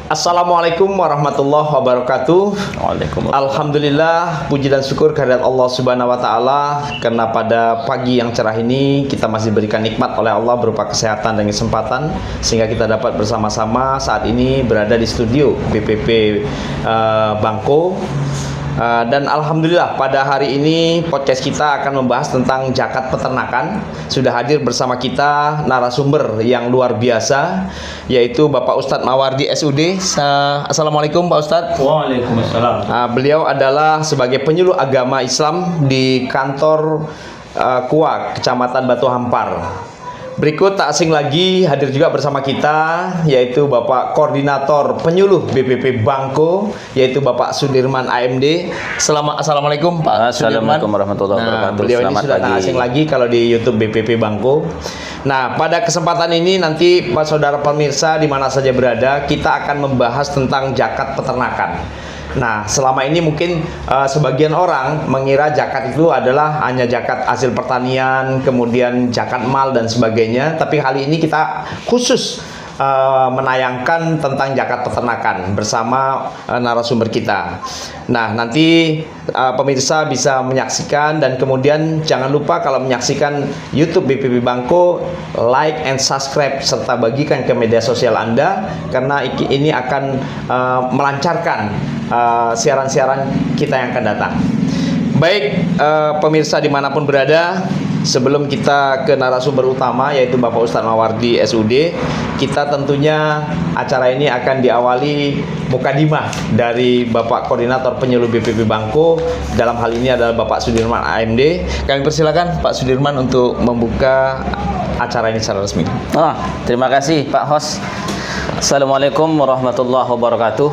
Assalamualaikum warahmatullahi wabarakatuh. Waalaikumsalam. Alhamdulillah, puji dan syukur kehadirat Allah Subhanahu wa taala karena pada pagi yang cerah ini kita masih diberikan nikmat oleh Allah berupa kesehatan dan kesempatan sehingga kita dapat bersama-sama saat ini berada di studio BPP Bangko. Dan alhamdulillah pada hari ini podcast kita akan membahas tentang zakat peternakan. Sudah hadir bersama kita narasumber yang luar biasa, yaitu Bapak Ustadz Mawardi SUD. Assalamualaikum Pak Ustadz. Waalaikumsalam. Beliau adalah sebagai penyuluh agama Islam di kantor KUA Kecamatan Batu Hampar. Berikut tak asing lagi hadir juga bersama kita, yaitu Bapak Koordinator Penyuluh BPP Bangko, yaitu Bapak Sudirman AMD. Assalamualaikum Pak Sudirman. Assalamualaikum warahmatullahi wabarakatuh. Beliau ini Selamat sudah tak pagi. asing lagi kalau di YouTube BPP Bangko. Nah, pada kesempatan ini nanti Pak Saudara pemirsa di mana saja berada, kita akan membahas tentang zakat peternakan. Nah, selama ini mungkin sebagian orang mengira zakat itu adalah hanya zakat hasil pertanian, kemudian zakat mal dan sebagainya. Tapi kali ini kita khusus menayangkan tentang zakat peternakan bersama narasumber kita. Nah, nanti pemirsa bisa menyaksikan dan kemudian jangan lupa kalau menyaksikan YouTube BPP Bangko, like and subscribe serta bagikan ke media sosial Anda karena ini akan melancarkan siaran-siaran kita yang akan datang. Baik, pemirsa dimanapun berada, sebelum kita ke narasumber utama yaitu Bapak Ustadz Mawardi SUD, kita tentunya acara ini akan diawali mukadimah dari Bapak Koordinator Penyuluh BPP Bangko. Dalam hal ini adalah Bapak Sudirman AMD. Kami persilakan Pak Sudirman untuk membuka acara ini secara resmi. Terima kasih Pak Host. Assalamualaikum warahmatullahi wabarakatuh.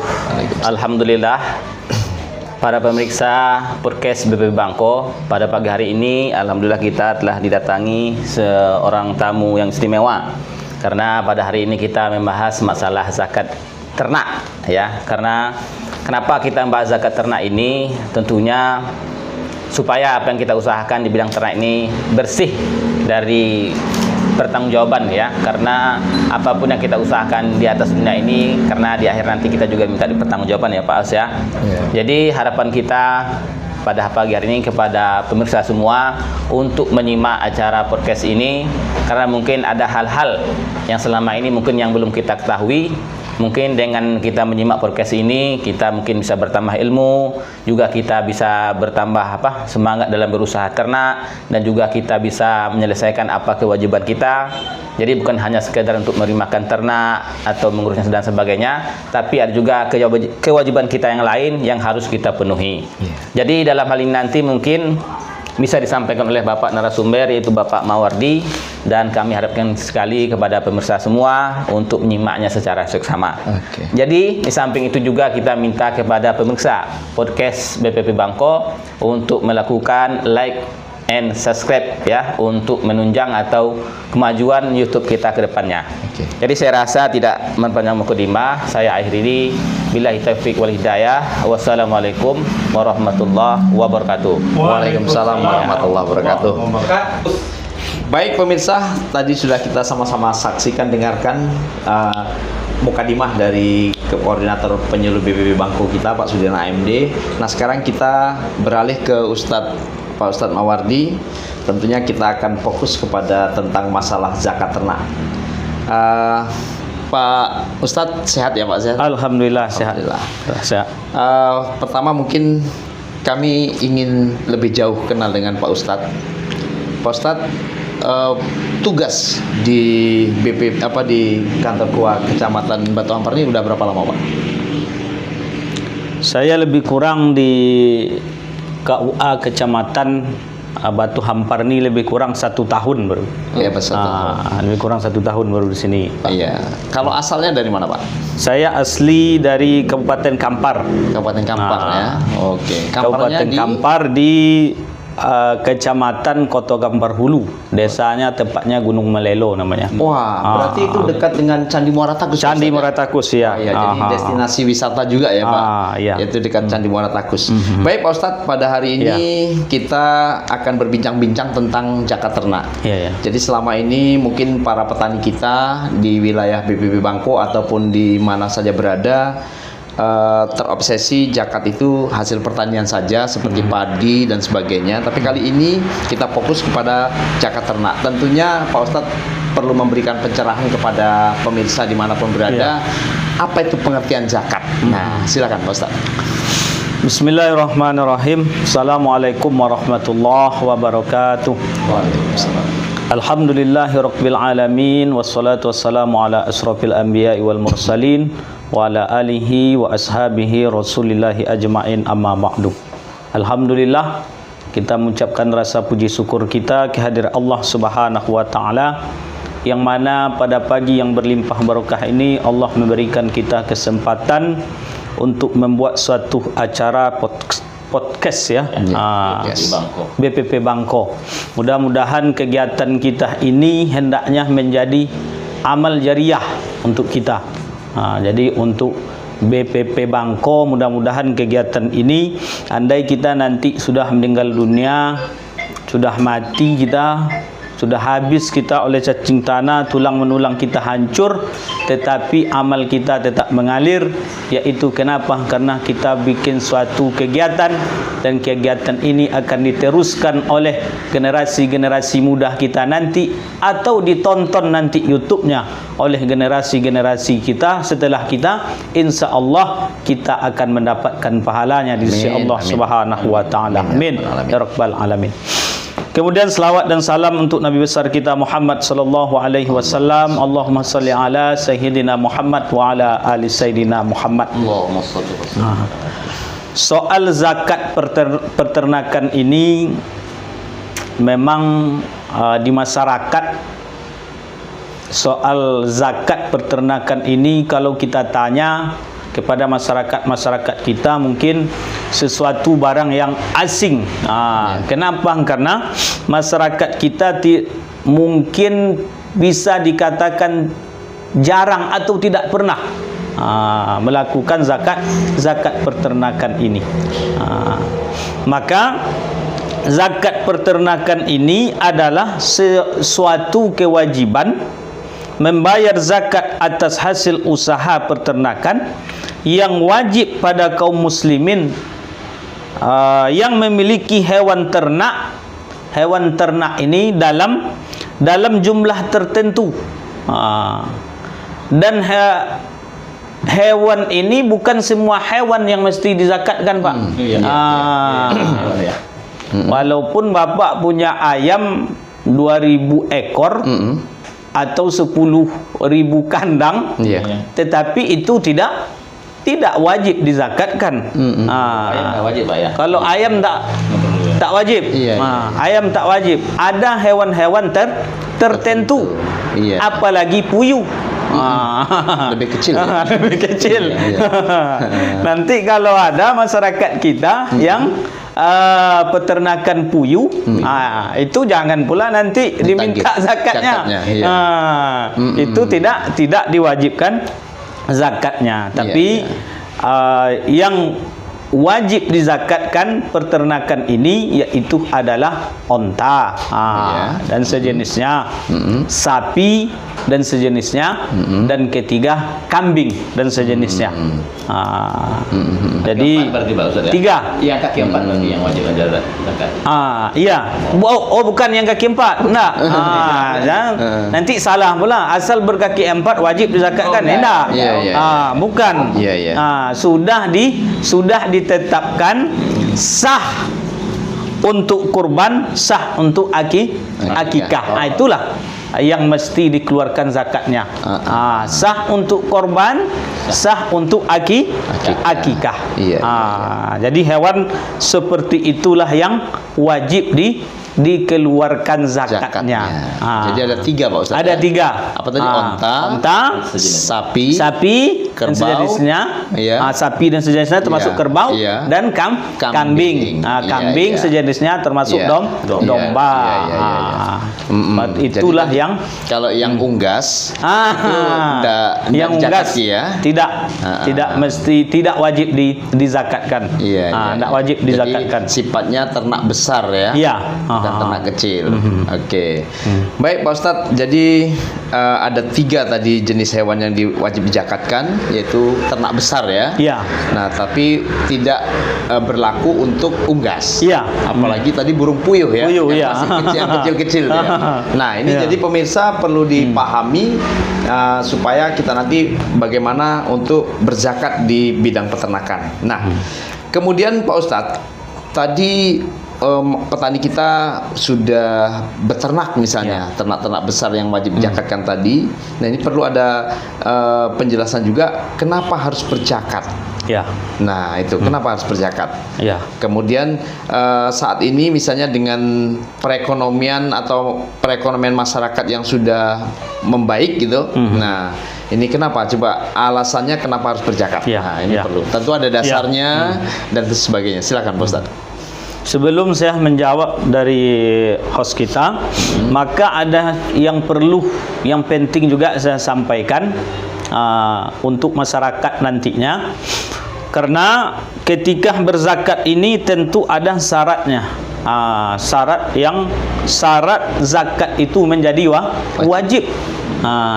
Alhamdulillah, para pemirsa podcast BPP Bangko, pada pagi hari ini alhamdulillah kita telah didatangi seorang tamu yang istimewa. Karena pada hari ini kita membahas masalah zakat ternak ya. Karena kenapa kita membahas zakat ternak ini? Tentunya supaya apa yang kita usahakan di bidang ternak ini bersih dari pertanggungjawaban ya, karena apapun yang kita usahakan di atas dunia ini, karena di akhir nanti kita juga minta dipertanggungjawaban ya Pak As ya. Jadi harapan kita pada pagi hari ini kepada pemirsa semua untuk menyimak acara podcast ini, karena mungkin ada hal-hal yang selama ini mungkin yang belum kita ketahui. Mungkin dengan kita menyimak podcast ini, kita mungkin bisa bertambah ilmu, juga kita bisa bertambah semangat dalam berusaha ternak, dan juga kita bisa menyelesaikan apa kewajiban kita. Jadi bukan hanya sekedar untuk merimakan ternak atau mengurusnya dan sebagainya, tapi ada juga kewajiban kita yang lain yang harus kita penuhi. Jadi dalam hal ini nanti mungkin bisa disampaikan oleh Bapak narasumber yaitu Bapak Mawardi, dan kami harapkan sekali kepada pemirsa semua untuk menyimaknya secara seksama. Jadi di samping itu juga kita minta kepada pemirsa podcast BPP Bangko untuk melakukan like and subscribe ya, untuk menunjang atau kemajuan YouTube kita ke depannya. Jadi saya rasa tidak mempanjang mukadimah, saya akhiri billahi taufiq wal hidayah. Wassalamualaikum warahmatullahi wabarakatuh. Waalaikumsalam warahmatullahi wabarakatuh. Baik pemirsa, tadi sudah kita sama-sama saksikan, dengarkan mukadimah dari Koordinator Penyuluh BPP Bangko kita Pak Sudirman AMD. Nah, sekarang kita beralih ke Pak Ustadz Mawardi. Tentunya kita akan fokus kepada tentang masalah zakat ternak. Pak Ustadz sehat ya Pak? Sehat? Alhamdulillah sehat. Sehat. Pertama mungkin kami ingin lebih jauh kenal dengan Pak Ustadz. Pak Ustadz, tugas di di kantor KUA Kecamatan Batu Hampar ini udah berapa lama Pak? Saya lebih kurang di KUA Kecamatan Batu Hampar ini lebih kurang 1 tahun baru. Iya, lebih kurang 1 tahun baru di sini, Pak. Iya. Kalau asalnya dari mana Pak? Saya asli dari Kabupaten Kampar. Kabupaten Kampar ya. Oke. Kabupaten Kampar di Kecamatan Kota Kampar Hulu. Desanya tepatnya Gunung Melelo namanya. Wah, berarti itu dekat dengan Candi Muara Takus. Candi Muara Takus ya. Ya, jadi destinasi wisata juga ya, Pak. Iya. Yaitu dekat Candi Muara Takus. Baik, Pak Ustadz, pada hari ini kita akan berbincang-bincang tentang zakat ternak. Iya, ya. Jadi selama ini mungkin para petani kita di wilayah BPP Bangko ataupun di mana saja berada terobsesi zakat itu hasil pertanian saja seperti padi dan sebagainya. Tapi kali ini kita fokus kepada zakat ternak. Tentunya Pak Ustadz perlu memberikan pencerahan kepada pemirsa dimanapun berada. Apa itu pengertian zakat? Nah, silakan Pak Ustadz. Bismillahirrahmanirrahim. Assalamualaikum warahmatullahi wabarakatuh. Waalaikumsalam. Alhamdulillahirabbil alamin wassalatu wassalamu ala asrofil anbiya'i wal mursalin wa ala alihi wa ashabihi rasulillahi ajma'in amma ba'du. Alhamdulillah, kita mengucapkan rasa puji syukur kita kehadirat Allah Subhanahu wa taala, yang mana pada pagi yang berlimpah barokah ini Allah memberikan kita kesempatan untuk membuat suatu acara podcast ya, BPP Bangko. Mudah-mudahan kegiatan kita ini hendaknya menjadi amal jariah untuk kita. Jadi untuk BPP Bangko, mudah-mudahan kegiatan ini, andai kita nanti sudah meninggal dunia, sudah mati kita, sudah habis kita oleh cacing tanah, tulang menulang kita hancur, tetapi amal kita tetap mengalir. Yaitu kenapa? Karena kita bikin suatu kegiatan, dan kegiatan ini akan diteruskan oleh generasi-generasi muda kita nanti, atau ditonton nanti YouTube-nya oleh generasi-generasi kita setelah kita. Insya Allah kita akan mendapatkan pahalanya di sisi Allah Subhanahu wa taala. Amin ya rabbal alamin. Kemudian selawat dan salam untuk Nabi besar kita Muhammad sallallahu alaihi wasallam. Allahumma shalli ala sayyidina Muhammad wa ala ali sayyidina Muhammad. Allahumma shalli wa sallim. Soal zakat peternakan ini memang di masyarakat, soal zakat peternakan ini kalau kita tanya kepada masyarakat kita, mungkin sesuatu barang yang asing. Kenapa? Karena masyarakat kita mungkin bisa dikatakan jarang atau tidak pernah melakukan zakat peternakan ini. Maka zakat peternakan ini adalah sesuatu kewajiban membayar zakat atas hasil usaha peternakan yang wajib pada kaum muslimin yang memiliki hewan ternak. Hewan ternak ini dalam jumlah tertentu, dan hewan ini bukan semua hewan yang mesti dizakatkan, Pak. Walaupun Bapak punya ayam 2000 ekor atau 10.000 kandang, tetapi itu tidak wajib dizakatkan. Ayam wajib, Pak, ya. Kalau ayam tak wajib. Ayam tak wajib. Ada hewan-hewan tertentu. Apalagi puyuh. Lebih kecil. Lebih kecil. Nanti kalau ada masyarakat kita yang peternakan puyuh, itu jangan pula nanti diminta zakatnya. Itu tidak diwajibkan zakatnya. Tapi yang wajib dizakatkan peternakan ini yaitu adalah onta dan sejenisnya, sapi dan sejenisnya, dan ketiga kambing dan sejenisnya. Jadi berarti, Pak Ustaz, ya? 3. Yang kaki 4 berarti yang wajib ada zakat. Iya. Bukan yang kaki 4. Enggak. Nanti salah pula. Asal berkaki 4 wajib dizakatkan. Enggak. Bukan. Sudah ditetapkan sah untuk kurban, sah untuk akikah. Itulah yang mesti dikeluarkan zakatnya. Sah untuk korban, sah untuk akikah. Jadi hewan seperti itulah yang wajib dikeluarkan zakatnya. Jadi ada 3 Pak Ustaz. Ada 3. Apa tadi? Onta, sapi, dan kerbau, sejenisnya. iya. Sapi dan sejenisnya termasuk Iya, kerbau, iya. dan kambing. Iya, Kambing iya. sejenisnya termasuk Iya. domba. Iya, iya, iya, iya. Itulah Jadi, yang kalau yang unggas yang unggas ya. tidak mesti, tidak wajib dizakatkan. Iya. Tidak wajib dizakatkan. Jadi sifatnya ternak besar ya. Iya. Dan ternak kecil. Oke. Baik Pak Ustadz, jadi ada 3 tadi jenis hewan yang wajib dizakatkan, yaitu ternak besar ya. Iya. Nah, tapi tidak berlaku untuk unggas. Iya. Apalagi tadi burung puyuh ya. Puyuh, yang iya. masih kecil, yang kecil-kecil ya. Nah, ini Iya. jadi pemirsa perlu dipahami supaya kita nanti bagaimana untuk berzakat di bidang peternakan. Nah, kemudian Pak Ustadz, tadi petani kita sudah beternak misalnya, ternak-ternak besar yang wajib dizakatkan tadi. Nah, ini perlu ada penjelasan juga kenapa harus berzakat. Ya. Nah, itu kenapa harus berzakat. Ya. Kemudian saat ini misalnya dengan perekonomian masyarakat yang sudah membaik gitu. Nah, ini kenapa? Coba alasannya kenapa harus berzakat. Ya, Nah, ini ya. perlu. Tentu ada dasarnya dan sebagainya. Silakan Pak Ustadz. Sebelum saya menjawab dari host kita, maka ada yang penting juga saya sampaikan untuk masyarakat nantinya. Karena ketika berzakat ini tentu ada syaratnya. Syarat zakat itu menjadi wajib.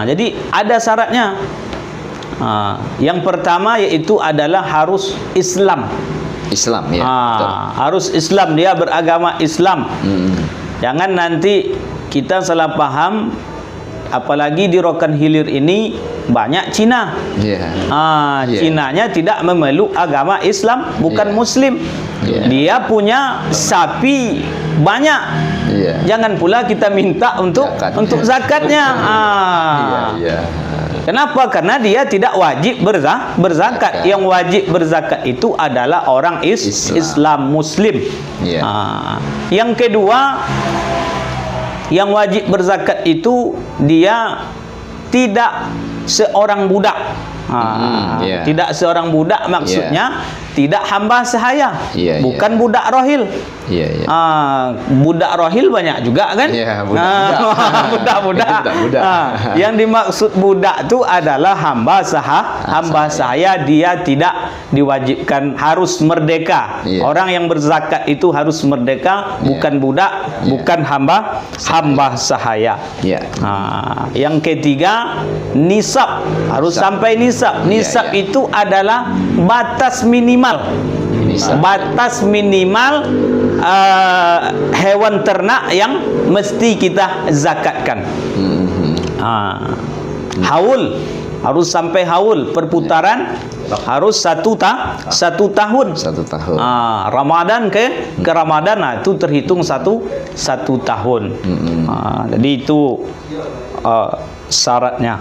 Jadi ada syaratnya. Yang pertama yaitu adalah harus Islam ya. Harus Islam, dia beragama Islam. Jangan nanti kita salah paham, apalagi di Rokan Hilir ini banyak Cina. Cinanya tidak memeluk agama Islam, bukan Muslim. Dia punya sapi banyak. Jangan pula kita minta untuk zakatnya. Kenapa? Karena dia tidak wajib berzakat. Yang wajib berzakat itu adalah orang Islam Muslim. Yang kedua, yang wajib berzakat itu dia tidak seorang budak. Tidak seorang budak maksudnya tidak hamba sahaya, bukan budak rohil. Budak rohil banyak juga kan? Budak-budak. Yang dimaksud budak itu adalah hamba sahaya, dia tidak diwajibkan, harus merdeka. Orang yang berzakat itu harus merdeka, bukan budak, bukan hamba sahaya. Yang ketiga, nisab, harus sampai nisab. Nisab itu adalah batas minimal. Batas minimal hewan ternak yang mesti kita zakatkan. Haul, harus sampai haul, perputaran harus satu tahun. Ramadan ke Ramadan, itu terhitung satu tahun. Jadi itu syaratnya.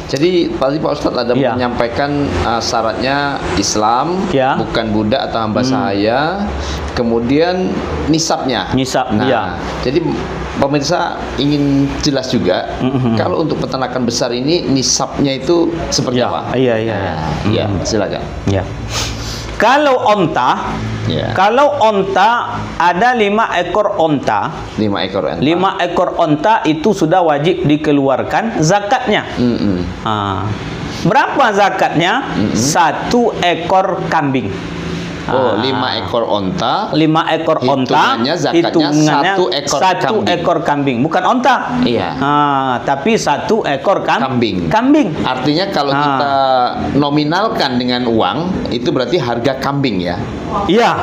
Jadi tadi Pak Ustadz ada menyampaikan syaratnya Islam, bukan budak atau hamba sahaya. Kemudian nisabnya. Jadi pemirsa ingin jelas juga, kalau untuk peternakan besar ini nisabnya itu seperti apa? Silakan. Kalau onta, ada 5 ekor onta. 5 ekor onta itu sudah wajib dikeluarkan zakatnya. Berapa zakatnya? 1 ekor kambing. 5 ekor onta. 5 ekor onta. Hitungannya 1 ekor kambing. Bukan onta. Tapi 1 ekor kambing. Artinya kalau kita nominalkan dengan uang, itu berarti harga kambing ya. Kan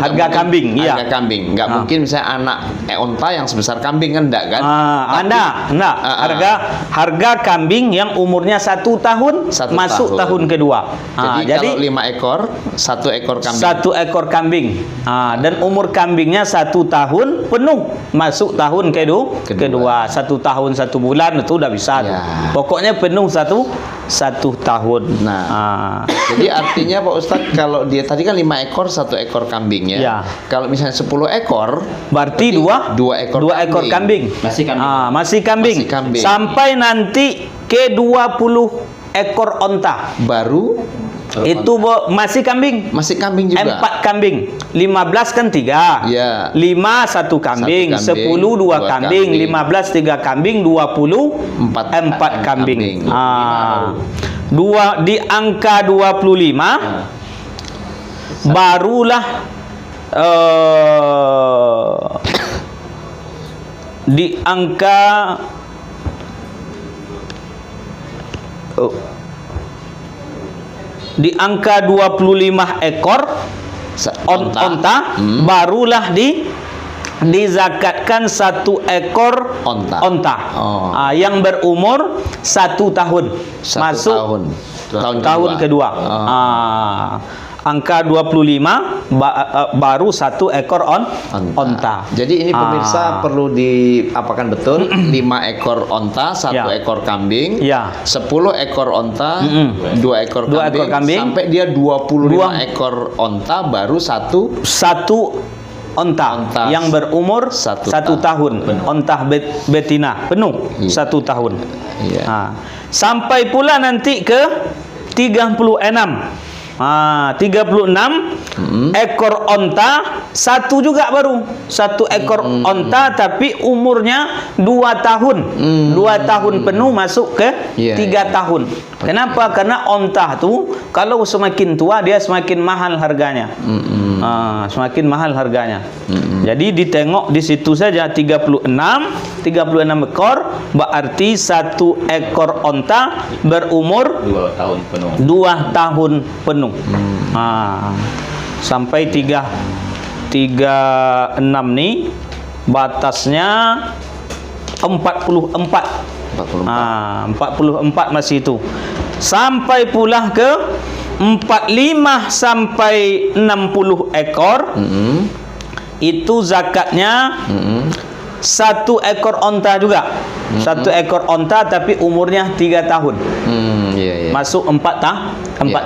harga kambing. Harga kambing. Nggak mungkin misalnya anak onta yang sebesar kambing, kan enggak kan? Harga kambing yang umurnya 1 tahun masuk tahun kedua. Jadi kalau 5 ekor satu ekor kambing. Satu ekor kambing. Dan umur kambingnya 1 tahun penuh. Masuk tahun kedua. 1 tahun 1 bulan itu udah bisa. Ya. Pokoknya penuh satu tahun. Nah, jadi artinya Pak Ustadz, kalau dia tadi kan 5 ekor 1 ekor kambing ya. Ya. Kalau misalnya 10 ekor, berarti dua ekor kambing. Masih kambing. Masih kambing. Masih kambing. Sampai nanti ke 20 ekor onta. baru Itu masih kambing. masih kambing juga. 4 kambing. 15 kan 3. Ya. 5 1 kambing, 10 2 kambing, 15 3 kambing, 20 4 kambing. Dua di angka 25 barulah di angka di angka 25 ekor onta, barulah dizakatkan 1 ekor onta. Yang berumur 1 tahun. Masuk tahun kedua. Angka 25 baru 1 ekor onta. Jadi ini pemirsa perlu diapakan betul, 5 ekor onta, 1 ekor kambing, 10 ekor onta, 2 ekor kambing, sampai dia 25 ekor onta baru satu onta yang berumur 1 tahun. Onta betina penuh 1 tahun. Sampai pula nanti ke 36. 36 ekor onta, 1 juga baru 1 ekor onta, tapi umurnya 2 tahun. 2 tahun penuh masuk ke 3 tahun. Kenapa? Karena onta tu kalau semakin tua dia semakin mahal harganya. Semakin mahal harganya. Jadi ditengok di situ saja 36 ekor, berarti 1 ekor onta berumur 2 tahun penuh. 2 tahun penuh. Sampai 36 nih batasnya 44. 44 masih itu. Sampai pula ke 45 sampai 60 ekor. Itu zakatnya 1 ekor onta juga. 1 ekor onta tapi umurnya 3 tahun. Masuk 4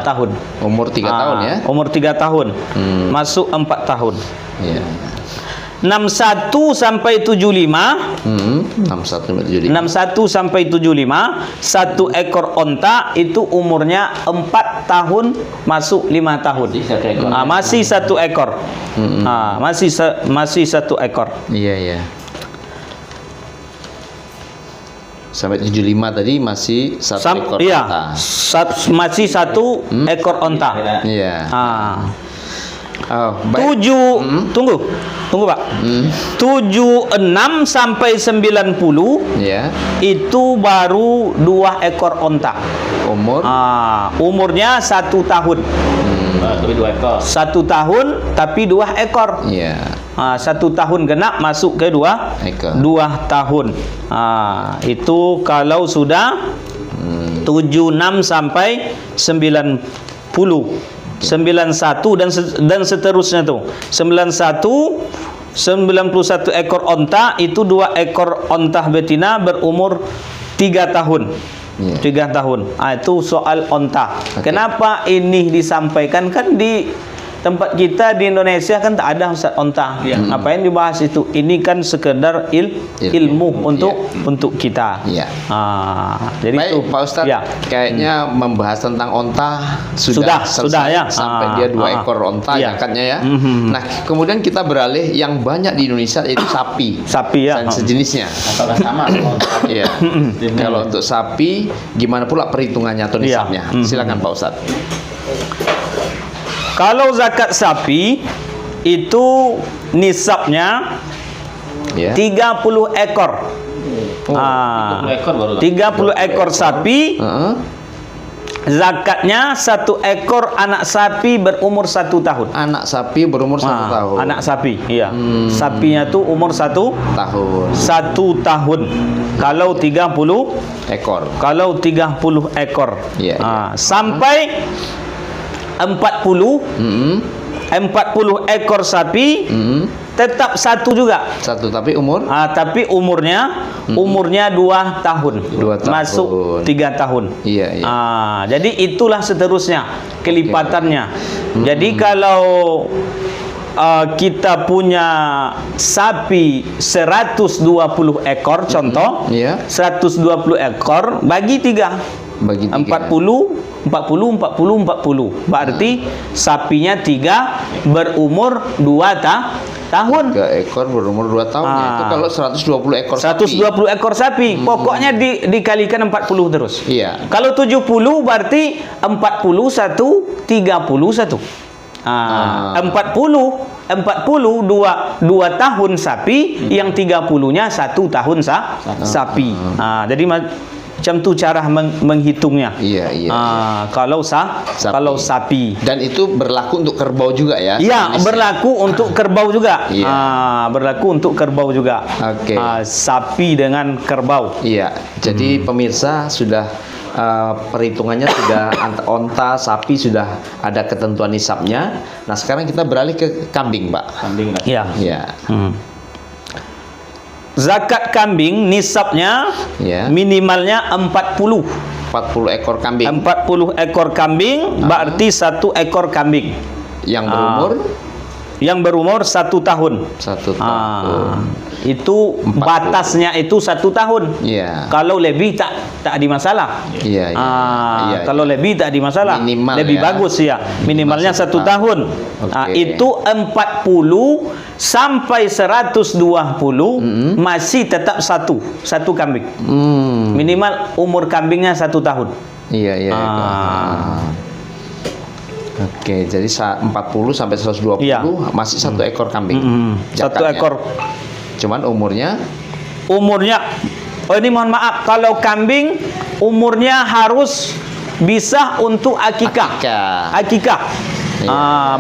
tahun. Umur 3 tahun ya. Umur 3 tahun. Masuk 4 tahun. 61 sampai 75. 61 sampai 75, 1 ekor onta itu umurnya 4 tahun masuk 5 tahun. Masih 1 ekor. Masih 1 ekor. Iya. Sampai 75 tadi masih 1 ekor onta. Masih 1 ekor onta. Iya. Tunggu Pak. 76 sampai 90 itu baru 2 ekor onta. Umurnya 1 tahun. Tapi 2 ekor. 1 tahun tapi 2 ekor. 1 tahun genap masuk ke 2 tahun. Itu kalau sudah 76 sampai 90. 91 dan seterusnya tuh. 91 ekor onta itu 2 ekor onta betina berumur 3 tahun. 3 tahun. Itu soal onta. Kenapa ini disampaikan? Kan di tempat kita di Indonesia kan tak ada Ustaz onta. Ngapain dibahas itu? Ini kan sekedar ilmu untuk kita. Jadi baik, itu Pak Ustadz, kayaknya membahas tentang onta sudah ya. Sampai dia 2 ekor onta zakatnya ya. Nah, kemudian kita beralih yang banyak di Indonesia yaitu sapi ya. dan sejenisnya. Apakah sama dengan sapi? Kalau untuk sapi gimana pula perhitungannya atau nisabnya? Silakan Pak Ustadz. Kalau zakat sapi itu nisabnya 30 ekor. 30 ekor baru. 30 ekor sapi. Zakatnya 1 ekor anak sapi berumur 1 tahun. Anak sapi berumur 1 tahun. Anak sapi, iya. Sapinya tuh umur 1 tahun. 1 tahun. Kalau 30 ekor. Kalau 30 ekor. Sampai 40 ekor sapi tetap satu juga. Satu, tapi umur Tapi umurnya 2 tahun. 2 tahun. Masuk 3 tahun. Iya, iya. Jadi itulah seterusnya kelipatannya. Jadi kalau kita punya sapi 120 ekor contoh, Iya. 120 ekor bagi 3. Bagi 3. 40. Berarti sapinya 3 berumur 2 tahun. 3 ekor berumur 2 tahun. Itu kalau 120 ekor 120 ekor sapi. Pokoknya dikalikan 40 terus. Iya. Kalau 70 berarti 41 31. 40 2 tahun sapi, yang 30-nya 1 tahun sapi. Jadi macam tu cara menghitungnya. Iya, iya. Kalau sapi. Dan itu berlaku untuk kerbau juga ya? Ya, berlaku untuk kerbau juga. Iya. Berlaku untuk kerbau juga. Oke. Sapi dengan kerbau. Iya. Jadi pemirsa sudah perhitungannya sudah onta, sapi sudah ada ketentuan nisabnya. Nah, sekarang kita beralih ke kambing, Pak. Kambing lah. Ya. Iya. Zakat kambing nisabnya Ya. minimalnya 40 ekor kambing 40 ekor kambing berarti 1 ekor kambing yang berumur 1 tahun. 1 tahun. Itu 40. batasnya itu 1 tahun. Iya. Kalau lebih tak ada masalah. Iya, iya. Iya, Kalau lebih tak ada masalah. Minimal lebih ya. bagus ya. Minimalnya 1 tahun. Oke. Itu 40 sampai 120 masih tetap satu kambing. Minimal umur kambingnya 1 tahun. Iya, iya. Oke, jadi 40 sampai 120 Iya. masih 1 ekor kambing. 1 Zakatnya. ekor. Cuman umurnya ini mohon maaf, kalau kambing umurnya harus bisa untuk akikah. Iya.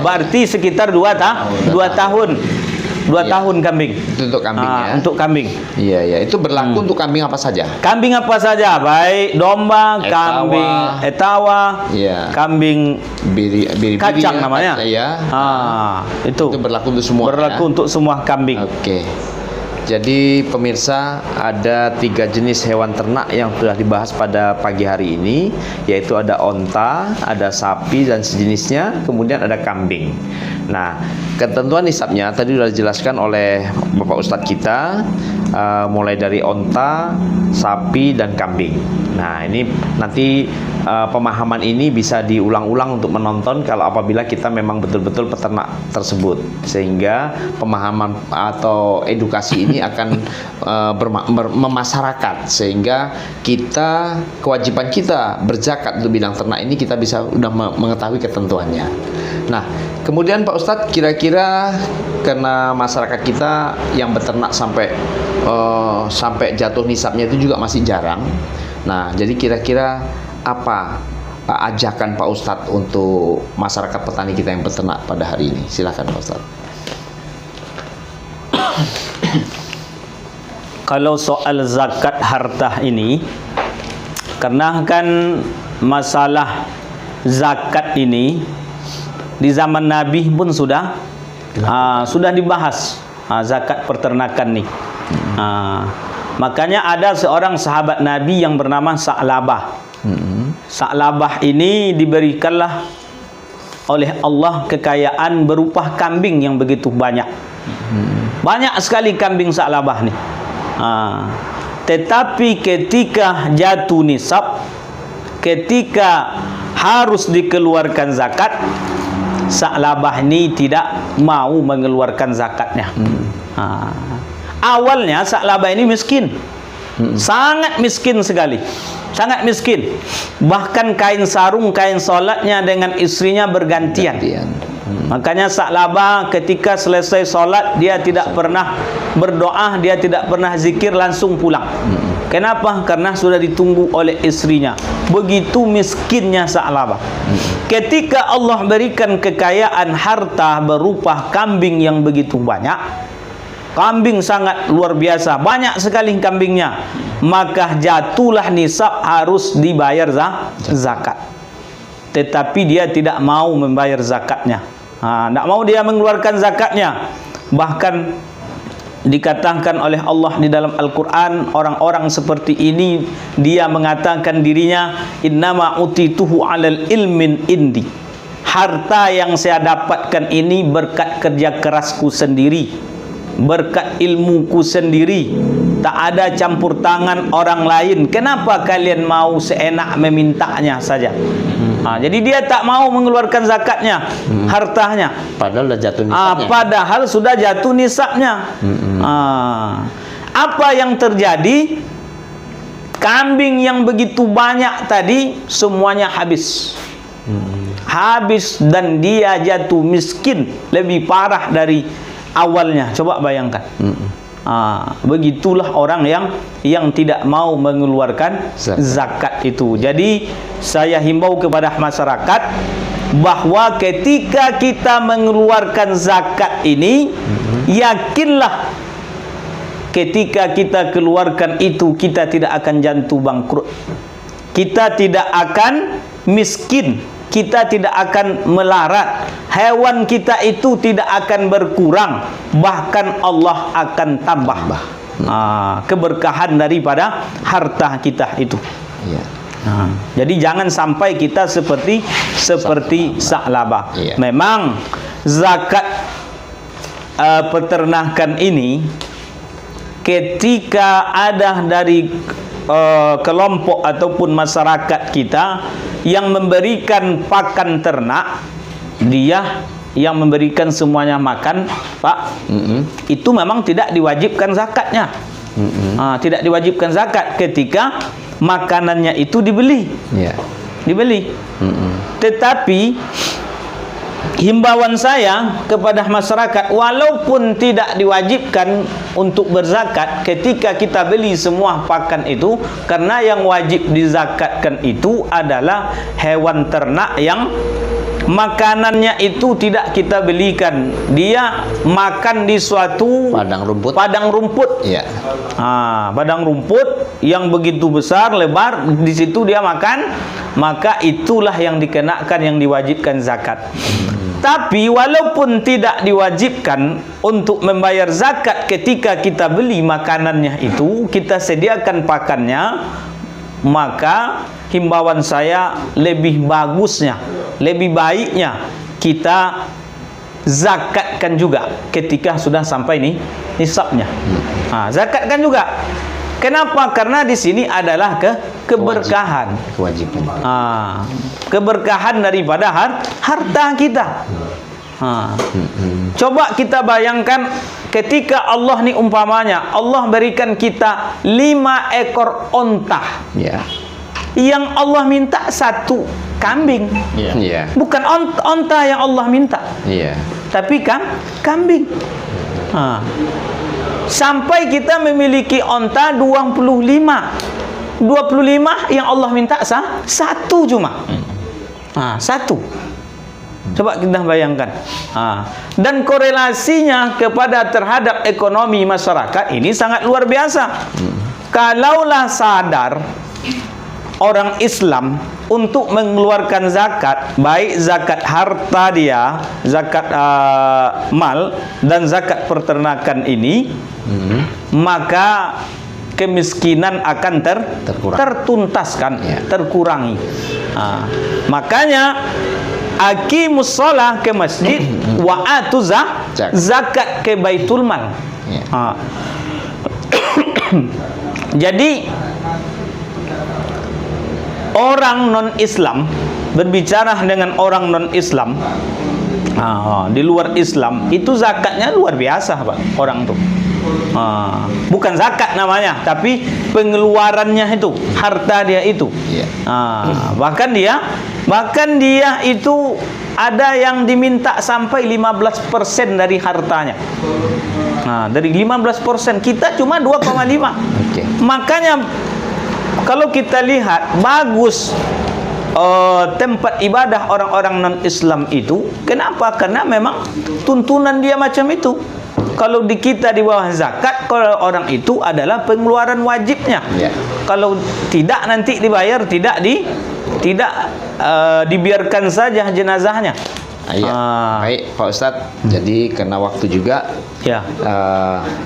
Berarti sekitar 2 tahun. 2 tahun kambing. Itu untuk kambing ya. Untuk kambing. Iya, iya. Itu berlaku untuk kambing apa saja? Kambing apa saja, baik domba, Etawa. kambing etawa, Iya. kambing Biri kacang namanya. Iya. Itu berlaku untuk semua. berlaku untuk semua kambing. Oke. Jadi pemirsa, ada 3 jenis hewan ternak yang sudah dibahas pada pagi hari ini, yaitu ada onta, ada sapi dan sejenisnya, kemudian ada kambing. Nah, ketentuan nisabnya tadi sudah dijelaskan oleh Bapak Ustadz kita, mulai dari onta, sapi dan kambing. Nah, ini nanti pemahaman ini bisa diulang-ulang untuk menonton kalau apabila kita memang betul-betul peternak tersebut, sehingga pemahaman atau edukasi ini akan memasyarakat, sehingga kita, kewajiban kita berzakat untuk bidang ternak ini kita bisa udah mengetahui ketentuannya. Nah, kemudian Pak Ustadz, kira-kira karena masyarakat kita yang beternak sampai jatuh nisabnya itu juga masih jarang. Nah, jadi kira-kira apa ajakan Pak Ustadz untuk masyarakat petani kita yang beternak pada hari ini? Silakan Pak Ustadz. Kalau soal zakat harta ini, karena kan masalah zakat ini di zaman Nabi pun sudah dibahas, zakat peternakan nih. Makanya ada seorang sahabat Nabi yang bernama Sa'labah. Sa'labah ini diberikanlah oleh Allah kekayaan berupa kambing yang begitu banyak. Banyak sekali kambing Sa'labah nih. Tetapi ketika jatuh nisab, ketika harus dikeluarkan zakat, Sa'labah ini tidak mau mengeluarkan zakatnya. Awalnya Sa'labah ini miskin, sangat miskin sekali, sangat miskin. Bahkan kain sarung, kain solatnya dengan istrinya bergantian. Makanya Sa'labah ketika selesai solat dia tidak pernah berdoa, dia tidak pernah zikir, langsung pulang. Kenapa? Karena sudah ditunggu oleh istrinya. Begitu miskinnya Sa'labah. Ketika Allah berikan kekayaan harta berupa kambing yang begitu banyak, kambing sangat luar biasa, banyak sekali kambingnya, maka jatuhlah nisab harus dibayar zakat. tetapi dia tidak mau membayar zakatnya. Tidak mau dia mengeluarkan zakatnya. Bahkan dikatakan oleh Allah di dalam Al-Quran, orang-orang seperti ini dia mengatakan dirinya innama utituhu alal ilmin indi, harta yang saya dapatkan ini berkat kerja kerasku sendiri, berkat ilmuku sendiri, tak ada campur tangan orang lain. Kenapa kalian mau seenak memintanya saja? Jadi dia tak mau mengeluarkan zakatnya, hartanya. Padahal udah jatuh nisabnya. Padahal sudah jatuh nisabnya. Apa yang terjadi? Kambing yang begitu banyak tadi semuanya habis. Habis dan dia jatuh miskin, lebih parah dari awalnya. Coba bayangkan. Begitulah orang yang tidak mau mengeluarkan zakat itu. Jadi saya himbau kepada masyarakat bahwa ketika kita mengeluarkan zakat ini, yakinlah ketika kita keluarkan itu kita tidak akan jatuh bangkrut, kita tidak akan miskin, kita tidak akan melarat, hewan kita itu tidak akan berkurang, bahkan Allah akan tambah keberkahan daripada harta kita itu. Jadi jangan sampai kita seperti Sa'labah. Memang zakat peternakan ini ketika ada dari kelompok ataupun masyarakat kita yang memberikan pakan ternak, dia yang memberikan semuanya makan, Pak, itu memang tidak diwajibkan zakatnya. Tidak diwajibkan zakat ketika makanannya itu dibeli. Dibeli. Tetapi himbauan saya kepada masyarakat, walaupun tidak diwajibkan untuk berzakat ketika kita beli semua pakan itu, karena yang wajib dizakatkan itu adalah hewan ternak yang makanannya itu tidak kita belikan, dia makan di suatu padang rumput. Padang rumput yang begitu besar, lebar, di situ dia makan, maka itulah yang dikenakan, yang diwajibkan zakat. Tapi walaupun tidak diwajibkan untuk membayar zakat ketika kita beli makanannya itu, kita sediakan pakannya, maka himbauan saya lebih bagusnya, lebih baiknya kita zakatkan juga ketika sudah sampai nisabnya. Zakatkan juga. Kenapa? Karena di sini adalah keberkahan, kewajiban. Keberkahan daripada harta kita. Coba kita bayangkan ketika Allah ni umpamanya Allah berikan kita 5 ekor onta. Yang Allah minta 1 kambing. Bukan onta yang Allah minta. Tapi kambing. Sampai kita memiliki onta 25 yang Allah minta 1 cuma. 1. Coba kita bayangkan. Dan korelasinya kepada terhadap ekonomi masyarakat ini sangat luar biasa. Kalaulah sadar orang Islam untuk mengeluarkan zakat, baik zakat harta dia, zakat mal, dan zakat peternakan ini, maka kemiskinan akan tertuntaskan, terkurangi. Makanya aqimus shalah ke masjid wa atu zakat ke baitul mal. Jadi orang non-Islam berbicara dengan orang non-Islam di luar Islam itu zakatnya luar biasa, Pak, orang itu. Bukan zakat namanya, tapi pengeluarannya itu, harta dia itu. Bahkan dia itu ada yang diminta sampai 15% dari hartanya. Dari 15%, kita cuma 2,5. Makanya kalau kita lihat bagus tempat ibadah orang-orang non-Islam itu. Kenapa? Karena memang tuntunan dia macam itu. Kalau di kita di bawah zakat, kalau orang itu adalah pengeluaran wajibnya. Kalau tidak nanti dibayar, tidak dibiarkan saja jenazahnya. Iya. Baik Pak Ustadz. Jadi karena waktu juga Ya.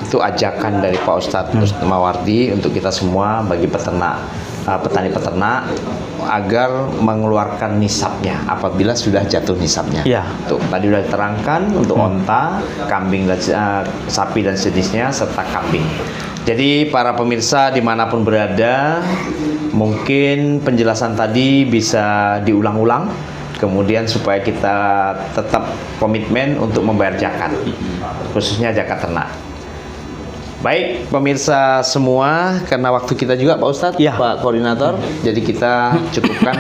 itu ajakan dari Pak Ustadz Mawardi untuk kita semua bagi peternak, petani-peternak agar mengeluarkan nisabnya apabila sudah jatuh nisabnya. Ya. Tuh, tadi sudah diterangkan untuk onta, kambing dan sapi dan sejenisnya serta kambing. Jadi para pemirsa dimanapun berada, mungkin penjelasan tadi bisa diulang-ulang, kemudian supaya kita tetap komitmen untuk membayar zakat, khususnya zakat ternak. Baik pemirsa semua, karena waktu kita juga Pak Ustadz, Ya. Pak Koordinator, jadi kita cukupkan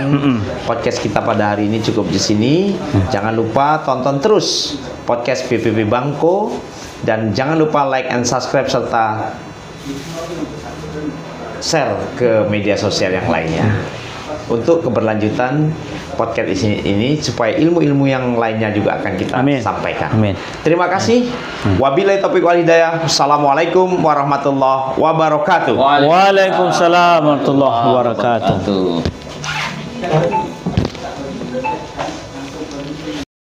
podcast kita pada hari ini cukup di sini. Jangan lupa tonton terus podcast BPB Bangko dan jangan lupa like and subscribe serta share ke media sosial yang lainnya untuk keberlanjutan podcast ini supaya ilmu-ilmu yang lainnya juga akan kita Amin. sampaikan. Amin. Terima kasih. Wabillahi taufiq wal hidayah. Assalamualaikum warahmatullahi wabarakatuh. Waalaikumsalam warahmatullahi wabarakatuh. Wabarakatuh.